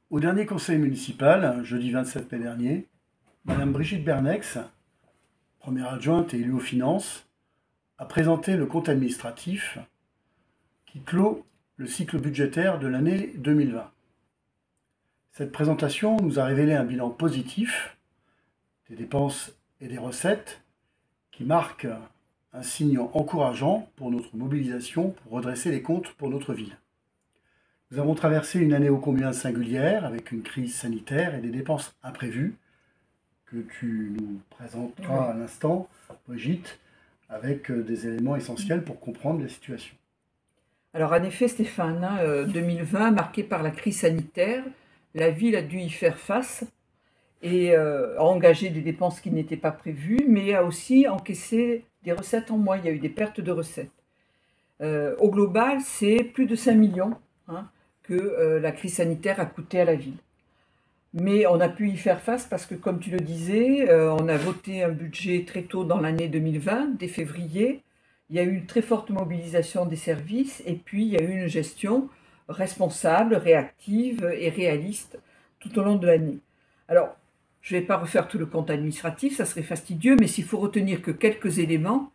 Au dernier conseil municipal, jeudi 27 mai dernier, Madame Brigitte Bernex, première adjointe et élue aux finances, a présenté le compte administratif qui clôt le cycle budgétaire de l'année 2020. Cette présentation nous a révélé un bilan positif des dépenses et des recettes qui marque un signe encourageant pour notre mobilisation pour redresser les comptes pour notre ville. Nous avons traversé une année ô combien singulière avec une crise sanitaire et des dépenses imprévues que tu nous présenteras à l'instant, Brigitte, avec des éléments essentiels pour comprendre la situation. Alors en effet, Stéphane, 2020, marqué par la crise sanitaire, la ville a dû y faire face et a engagé des dépenses qui n'étaient pas prévues, mais a aussi encaissé des recettes en moins. Il y a eu des pertes de recettes. Au global, c'est plus de 5 millions que la crise sanitaire a coûté à la ville. Mais on a pu y faire face parce que, comme tu le disais, on a voté un budget très tôt dans l'année 2020, dès février. Il y a eu une très forte mobilisation des services et puis il y a eu une gestion responsable, réactive et réaliste tout au long de l'année. Alors, je ne vais pas refaire tout le compte administratif, ça serait fastidieux, mais s'il faut retenir que quelques éléments,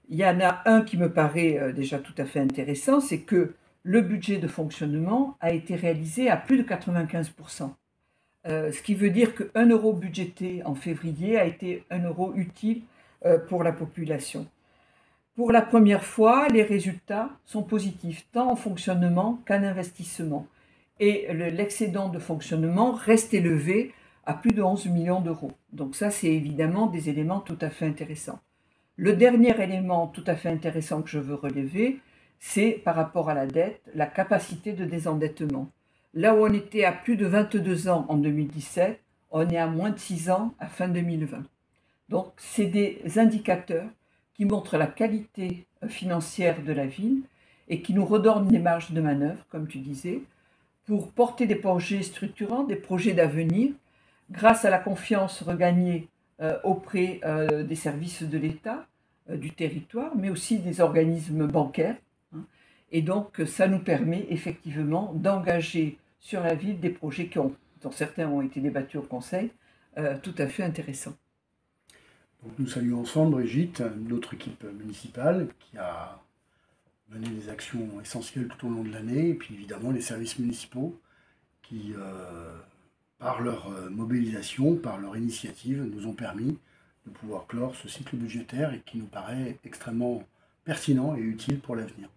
il y en a un qui me paraît déjà tout à fait intéressant, c'est que le budget de fonctionnement a été réalisé à plus de 95%. Ce qui veut dire que 1 euro budgété en février a été 1 euro utile pour la population. Pour la première fois, les résultats sont positifs, tant en fonctionnement qu'en investissement. Et l'excédent de fonctionnement reste élevé à plus de 11 millions d'euros. Donc ça, c'est évidemment des éléments tout à fait intéressants. Le dernier élément tout à fait intéressant que je veux relever, c'est par rapport à la dette, la capacité de désendettement. Là où on était à plus de 22 ans en 2017, on est à moins de 6 ans à fin 2020. Donc c'est des indicateurs qui montrent la qualité financière de la ville et qui nous redonnent des marges de manœuvre, comme tu disais, pour porter des projets structurants, des projets d'avenir, grâce à la confiance regagnée auprès des services de l'État, du territoire, mais aussi des organismes bancaires. Et donc, ça nous permet effectivement d'engager sur la ville des projets dont certains ont été débattus au Conseil, tout à fait intéressants. Donc nous saluons ensemble, Brigitte, notre équipe municipale qui a mené des actions essentielles tout au long de l'année, et puis évidemment les services municipaux qui, par leur mobilisation, par leur initiative, nous ont permis de pouvoir clore ce cycle budgétaire et qui nous paraît extrêmement pertinent et utile pour l'avenir.